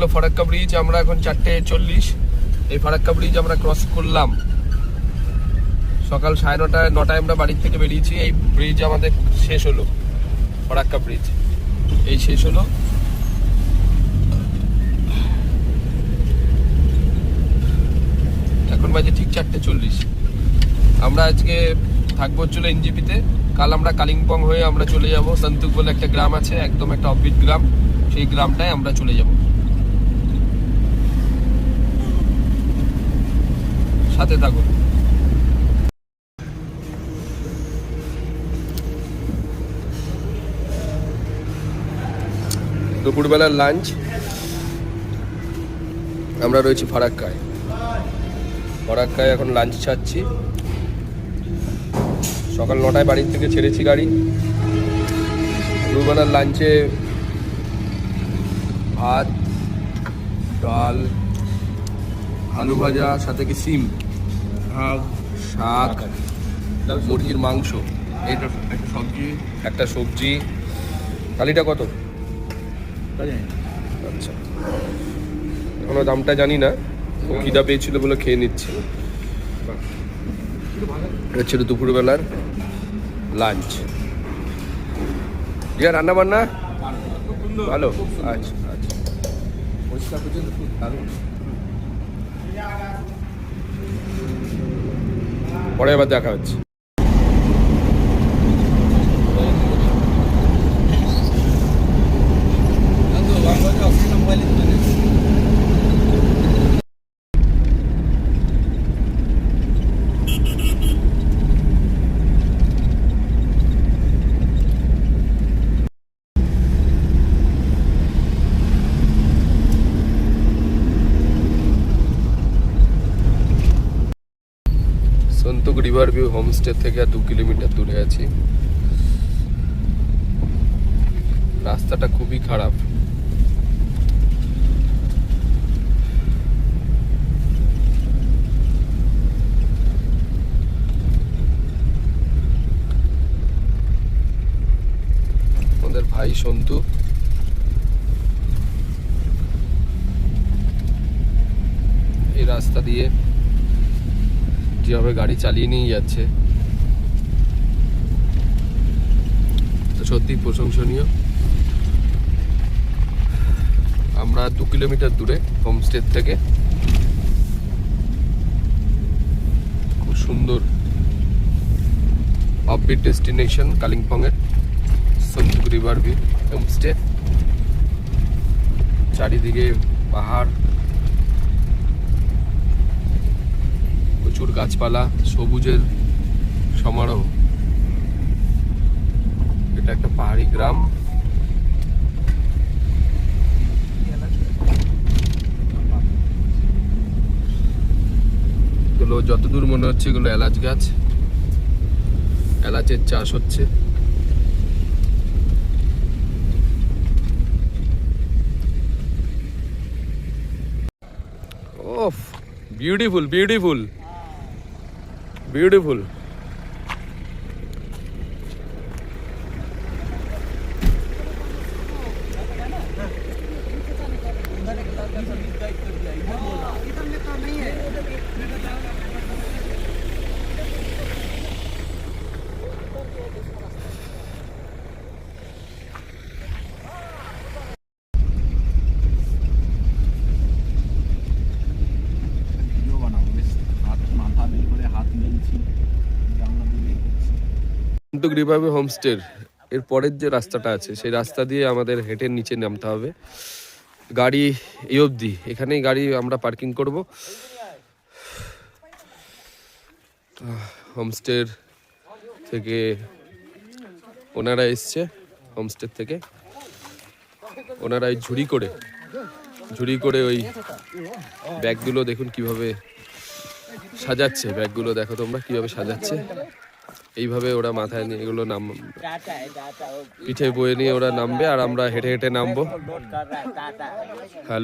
হলো ফারাক্কা ব্রিজ। আমরা এখন 4:40। এই ফারাক্কা ব্রিজ আমরা ক্রস করলাম সকাল 9:30 9টায় আমরা বাড়ির থেকে বেরিয়েছি। এই ব্রিজ আমাদের শেষ হলো, ফারাক্কা ব্রিজ এই শেষ হলো। এখন বাজে ঠিক 4:40। আমরা আজকে থাকবো চলে এনজিপিতে। কাল আমরা কালিম্পং হয়ে আমরা চলে যাব সন্তুক বলে একটা গ্রাম আছে, একদম একটা অফবিট গ্রাম, সেই গ্রামটায় আমরা চলে যাব। সাথে থাকুন। দুপুরবেলার লাঞ্চ, আমরা রয়েছি ফারাক্কায়। ফারাক্কায় এখন লাঞ্চ ছাড়ছি। সকাল 9টায় বাড়ির থেকে ছেড়েছি গাড়ি। দুপুরবেলার লাঞ্চে ভাত, ডাল, আলু ভাজা, সাথে কি সিম, শাক, মুরগির মাংস, একটা সবজি। থালিটা কত? আচ্ছা, এখনো দামটা জানি না। ও খিদা পেয়েছিল বলে খেয়ে নিচ্ছে। এটা ছিল দুপুরবেলার লাঞ্চ। ইয়া রান্না বান্না ভালো? আচ্ছা আচ্ছা, পরে আবার দেখা হচ্ছে। সন্তুক রিভার ভিউ হোমস্টে থেকে 2 কিলোমিটার দূরে আছি। রাস্তাটা খুবই খারাপ। আমাদের ভাই সন্তু এই রাস্তা দিয়ে যেভাবে গাড়ি চালিয়ে নিয়ে যাচ্ছে, তো সত্যি প্রশংসনীয়। আমরা 2 কিলোমিটার দূরে হোমস্টে থেকে। খুব সুন্দর অফবিট ডেস্টিনেশন কালিম্পং এর সন্তুক রিভার ভিউ হোমস্টে। চারিদিকে পাহাড়, প্রচুর গাছপালা, সবুজের সমারোহ। এটা একটা পাহাড়ি গ্রাম। এগুলো যতদূর মনে হচ্ছে এগুলো এলাচ গাছ, এলাচের চাষ হচ্ছে। ওফ, beautiful beautiful beautiful. Santuk river view হোমস্টের এর পরের যে রাস্তাটা আছে সেই রাস্তা দিয়ে আমাদের হেঁটে নিচে নামতে হবে। গাড়ি এই অবধি, এখানেই গাড়ি আমরা পার্কিং করব। হোমস্টের থেকে ওনারা এসছে, হোমস্টের থেকে ওনারা এই ঝুড়ি করে ওই ব্যাগগুলো দেখুন কিভাবে সাজাচ্ছে। ব্যাগগুলো দেখো তোমরা কিভাবে সাজাচ্ছে। এইভাবে ওরা মাথায় নিয়ে এগুলো পিঠে বয়ে নিয়ে ওরা নামবে, আর আমরা হেঁটে হেঁটে নামবো। হ্যাঁ,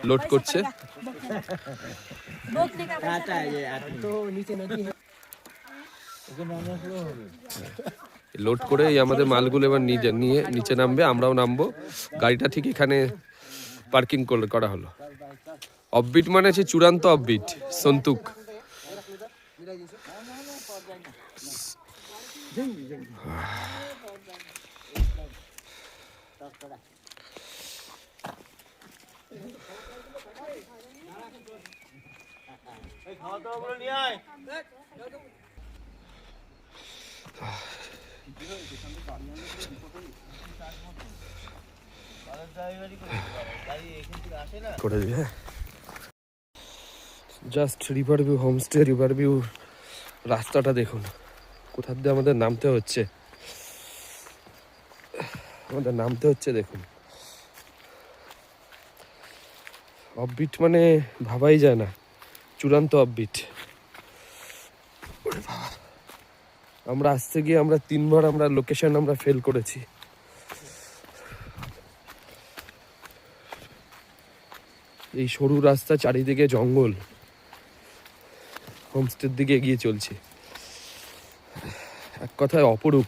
লোড করছে। লোড করে আমাদের মালগুলো এবার নিয়ে নিচে নামবে, আমরাও নামবো। গাড়িটা ঠিক এখানে পার্কিং করা হলো। অফবিট মানে হচ্ছে চূড়ান্ত অফবিট, সন্তুক। করে দিবি, হ্যাঁ। Just river view homestay, river view. রাস্তাটা দেখুন কোথা দিয়ে আমাদের নামতে হচ্ছে, দেখুন। অফবিট মানে ভাবাই যায় না, চূড়ান্ত অফবিট। আমরা আসতে গিয়ে 3বার আমরা লোকেশন ফেল করেছি। এই সরু রাস্তা, চারিদিকে জঙ্গল, হোমস্টের দিকে এগিয়ে চলছে। এক কথায় অপরূপ,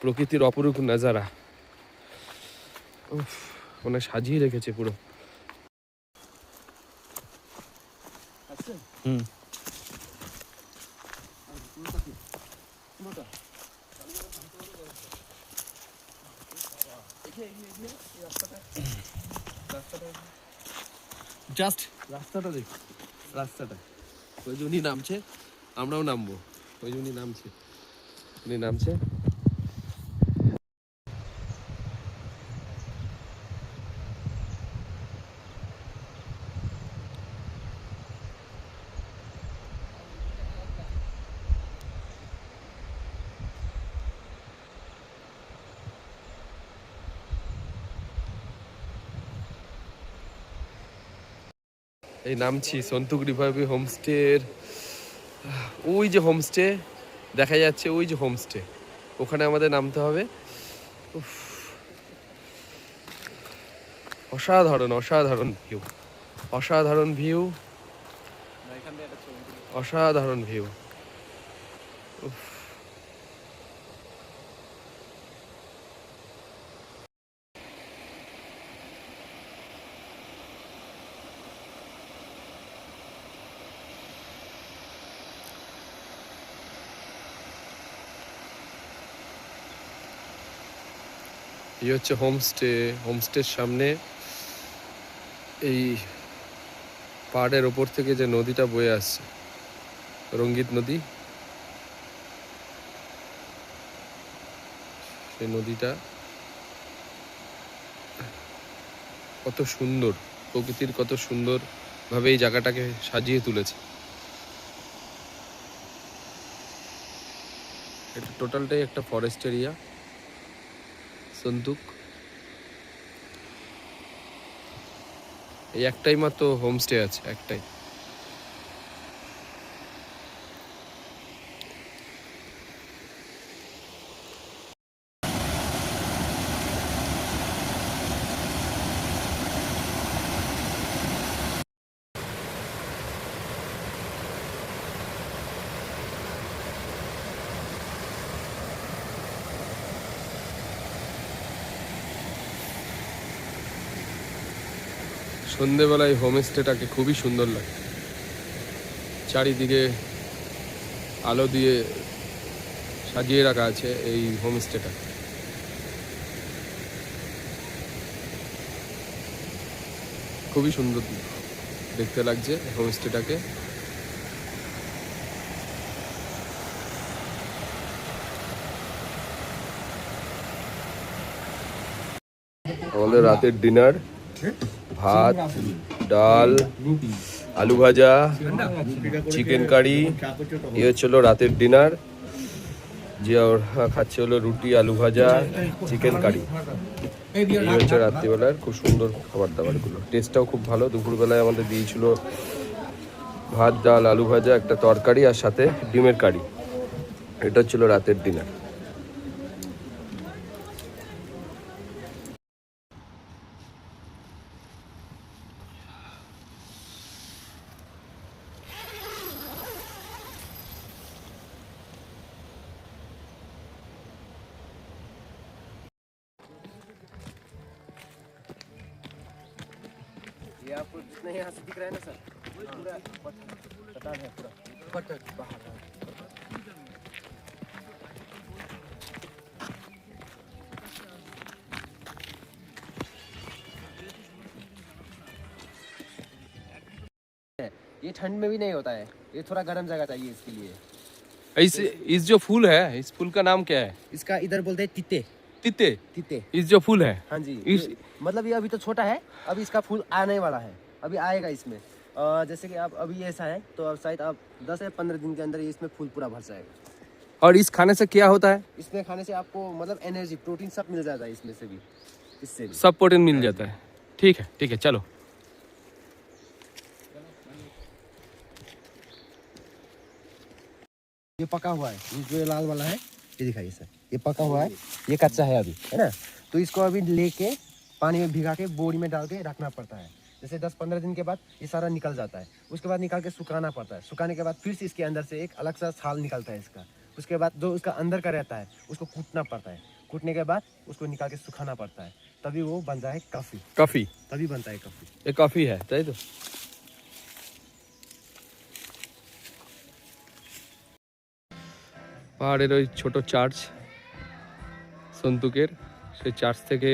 প্রকৃতির অপরূপ নাজারা। মানে সাজিয়ে রেখেছে পুরো। জাস্ট রাস্তাটা দেখ, রাস্তাটা। ওই যে উনি নামছে, আমরাও নামবো। ওই যে উনি নামছে। এই নামছি সন্তুক রিভার ভিউ হোমস্টের। ওই যে হোমস্টে দেখা যাচ্ছে, ওই যে হোমস্টে, ওখানে আমাদের নামতে হবে। অসাধারণ অসাধারণ ভিউ, অসাধারণ ভিউ, অসাধারণ ভিউ। এই হচ্ছে হোমস্টে। হোমস্টের সামনে এই পাহাড়ের ওপর থেকে যে নদীটা বয়ে আসছে, রঙ্গিত নদী, সেই নদীটা কত সুন্দর, প্রকৃতির কত সুন্দর ভাবে এই জায়গাটাকে সাজিয়ে তুলেছে। এটা টোটালটাই একটা ফরেস্ট এরিয়া, সন্তুক। এই একটাই মাত্র হোমস্টে আছে, একটাই। সন্ধেবেলায় হোমস্টেটাকে খুবই সুন্দর লাগে, চারিদিকে আলো দিয়ে সাজিয়ে রাখা আছে এই হোমস্টেটা। খুবই সুন্দর দেখতে লাগছে হোমস্টেটাকে। আমাদের রাতের ডিনার, ভাত, ডাল, আলু ভাজা, চিকেন কারি, এই হচ্ছিল রাতের ডিনার। যে খাচ্ছে হলো রুটি, আলু ভাজা, চিকেন কারি। এই হচ্ছে রাত্রিবেলার খুব সুন্দর খাবার দাবারগুলো। টেস্টটাও খুব ভালো। দুপুরবেলায় আমাদের দিয়েছিল ভাত, ডাল, আলু ভাজা, একটা তরকারি আর সাথে ডিমের কারি। এটা হচ্ছিল রাতের ডিনার। आपको जितना यहाँ से दिख रहा है ना सर, पूरा चट्टान है, पूरा पत्थर बाहर है। ये ठंड में भी नहीं होता है, ये थोड़ा गर्म जगह चाहिए इसके लिए। इस जो फूल है, इस फूल का नाम क्या है? इसका इधर बोलते हैं तिते। तिते? तिते। इस जो फूल है, हाँ जी, इस मतलब ये अभी तो छोटा है, अभी इसका फूल आने वाला है, अभी आएगा इसमें। जैसे कि आप अभी ऐसा है तो अब शायद आप 10 या 15 दिन के अंदर ये इसमें फूल पूरा भर जाएगा। और इस खाने से क्या होता है? इसमें खाने से आपको मतलब एनर्जी, प्रोटीन सब मिल जाता है इसमें से भी, इससे भी सब प्रोटीन मिल जाता है। ठीक है चलो। ये पका हुआ है, ये जो लाल वाला है ये दिखाइए सर, ये पका हुआ है, ये कच्चा है अभी, है ना। तो इसको अभी लेके पानी में भिगा के बोरी में डाल के रखना पड़ता है। जैसे 10-15 दिन के बाद ये सारा निकल जाता है, उसके बाद निकाल के सुखाना पड़ता है। सुखाने के बाद फिर से इसके अंदर से एक अलग सा छाल निकलता है इसका। उसके बाद जो उसका अंदर का रहता है उसको कूटना पड़ता है, कूटने के बाद उसको निकाल के सुखाना पड़ता है, तभी वो बन जाए कॉफी। कॉफी तभी बनता है कॉफी। ये कॉफी है, তাই তো? পাহাড়ের ওই ছোট চার্চ সন্তুকের, সেই চার্চ থেকে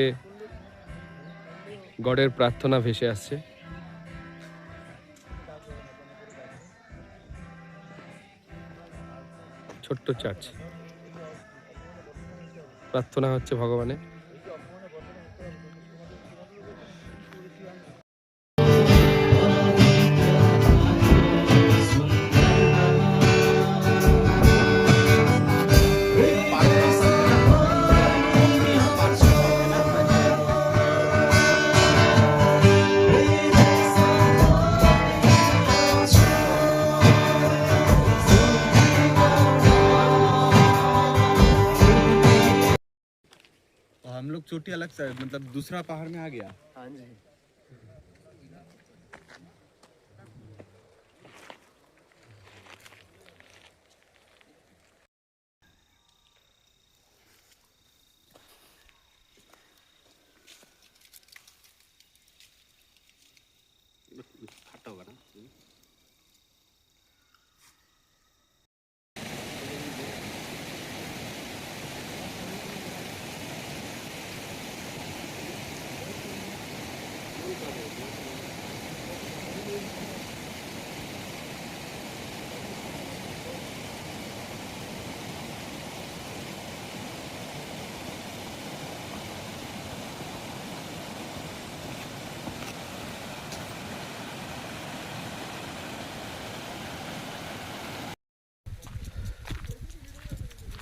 গডের প্রার্থনা ভেসে আসছে। ছোট্ট চার্চ, প্রার্থনা হচ্ছে ভগবানের। हम लोग चोटी अलग से मतलब दूसरा पहाड़ में आ गया। हाँ जी। खट्टा होगा ना।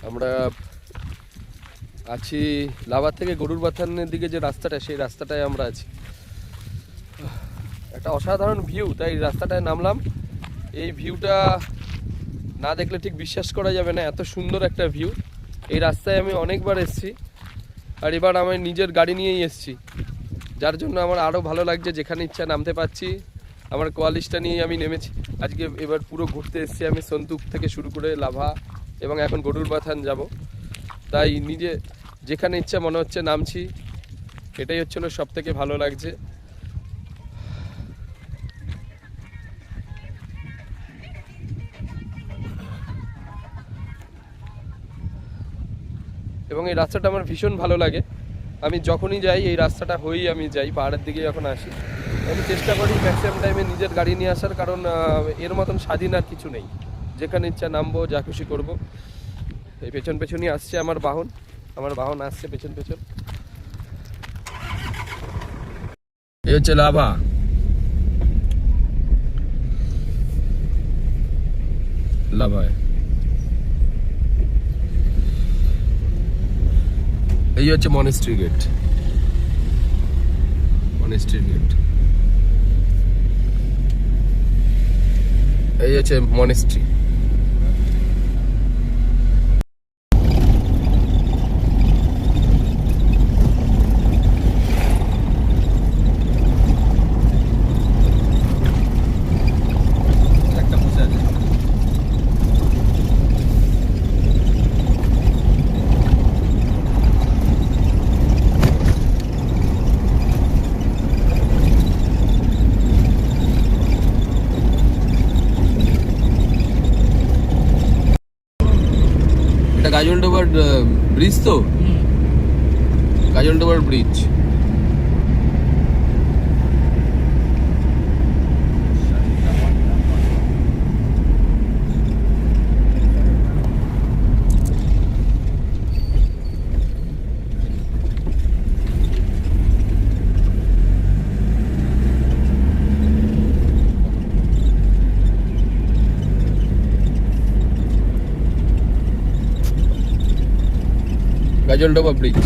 আমরা আছি লাভা থেকে গরুর বাথানের দিকে যে রাস্তাটা, সেই রাস্তাটায় আমরা আছি। একটা অসাধারণ ভিউ, তাই রাস্তাটায় নামলাম। এই ভিউটা না দেখলে ঠিক বিশ্বাস করা যাবে না, এত সুন্দর একটা ভিউ। এই রাস্তায় আমি অনেকবার এসেছি, আর এবার আমি নিজের গাড়ি নিয়েই এসেছি, যার জন্য আমার আরও ভালো লাগছে। যেখানে ইচ্ছা নামতে পারছি, আমার কোয়ালিস্টটা নিয়েই আমি নেমেছি আজকে। এবার পুরো ঘুরতে এসেছি আমি, সন্তুক থেকে শুরু করে লাভা এবং এখন গরুর বাথান যাব। তাই নিজে যেখানে ইচ্ছা মনে হচ্ছে নামছি, এটাই হচ্ছিল সব থেকে ভালো লাগছে। এবং এই রাস্তাটা আমার ভীষণ ভালো লাগে। আমি যখনই যাই এই রাস্তাটা হয়েই আমি যাই, পাহাড়ের দিকে যখন আসি। আমি চেষ্টা করি ম্যাক্সিমাম টাইমে নিজের গাড়ি নিয়ে আসার, কারণ এর মতন স্বাধীন আর কিছু নেই। যেখানে ইচ্ছা নামবো, যা খুশি করবো। এই পেছন পেছনই আসছে আমার বাহন, আসছে পেছন পেছন। এই হচ্ছে লাভা। লাভায় এই হচ্ছে মনেস্ট্রি গেট। এই হচ্ছে মনেস্ট্রি। ব্রিজ তো গাজলডোবার bridge. Gajoldoba bridge.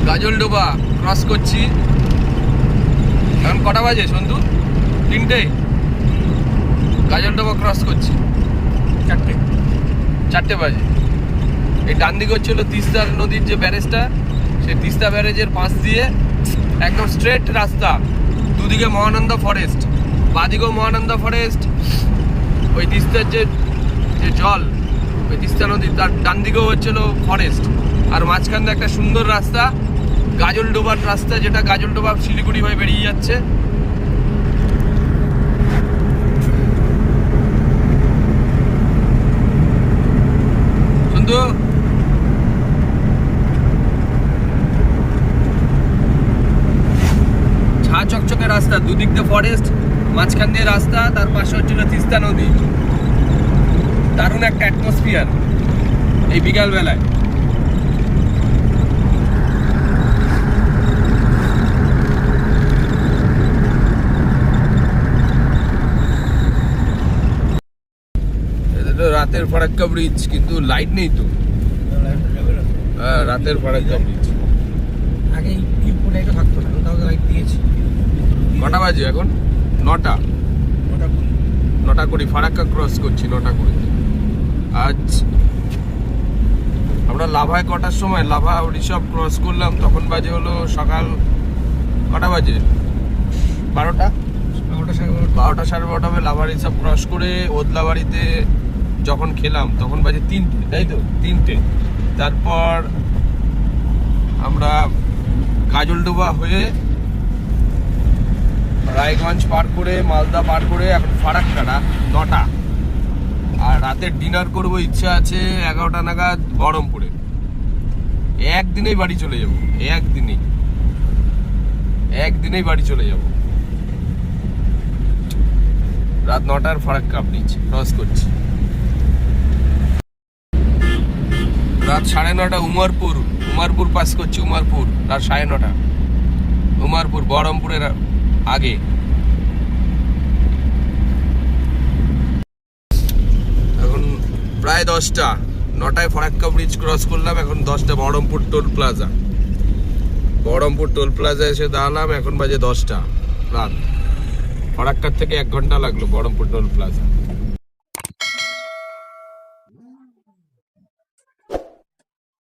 Gajoldoba cross করছি। এখন কটা বাজে সন্তু? 3টে। গাজলডোবা ক্রস করছি 4টে বাজে। এই ডান দিকে হচ্ছিল তিস্তা নদীর যে ব্যারেজটা, সেই তিস্তা ব্যারেজের পাশ দিয়ে একদম স্ট্রেট রাস্তা, দুদিকে মহানন্দা ফরেস্ট, বাদিকেও মহানন্দা ফরেস্ট, ওই তিস্তার যে জল, ওই তিস্তা নদীর তার ডান দিকেও হচ্ছিল ফরেস্ট, আর মাঝখান দিয়ে একটা সুন্দর রাস্তা গাজলডোবার রাস্তা, যেটা গাজলডোবা শিলিগুড়ি হয়ে বেরিয়ে যাচ্ছে। সন্তু ঝাঁ চকচকে রাস্তা, দুদিক দিয়ে ফরেস্ট, মাঝখান দিয়ে রাস্তা, তার পাশে হচ্ছিল তিস্তা নদী। দারুণ একটা অ্যাটমসফিয়ার এই বিকাল বেলায়। রাতের ফারাক্কা ব্রিজ, কিন্তু লাইট নেই তো। হ্যাঁ, রাতের ফারাক্কা ব্রিজ। আগে এই পুরোটা থাকতো না, তাও লাইট দিয়েছি। কটা বাজে এখন? 9টা। 9টা করি ফারাক্কা ক্রস করছি 9টা করে। আজ আমরা লাভায় কটার সময় লাভা ঋষভ ক্রস করলাম, তখন বাজে হলো সকাল কটা বাজে? 12টা 12:30 হবে। লাভা ঋষভ ক্রস করে ওদলাবাড়িতে যখন খেলাম তখন বাজে 3টে, তাই তো? 3টে। তারপর আমরা গাজলডোবা হয়ে রায়গঞ্জ পার করে মালদা পার করে এখন ফারাক্কাটা 9টা। আর রাতের ডিনার করব, ইচ্ছা আছে 11টা নাগাদ বহরমপুরে। একদিনেই বাড়ি চলে যাব, একদিনেই বাড়ি চলে যাব। রাত 9টার ফারাক্কা ব্রিজ ক্রস করছি। রাত 9:30 উমারপুর পাস করছি। উমারপুর রাত 9:30। উমারপুর বহরমপুরের আগে। এখন প্রায় 10টা। 9টায় ফারাক্কা ব্রিজ ক্রস করলাম, এখন 10টা। বহরমপুর টোল প্লাজা এসে দাঁড়ালাম, এখন বাজে 10টা রাত। ফারাক্কার থেকে 1 ঘন্টা লাগলো বহরমপুর টোল প্লাজা।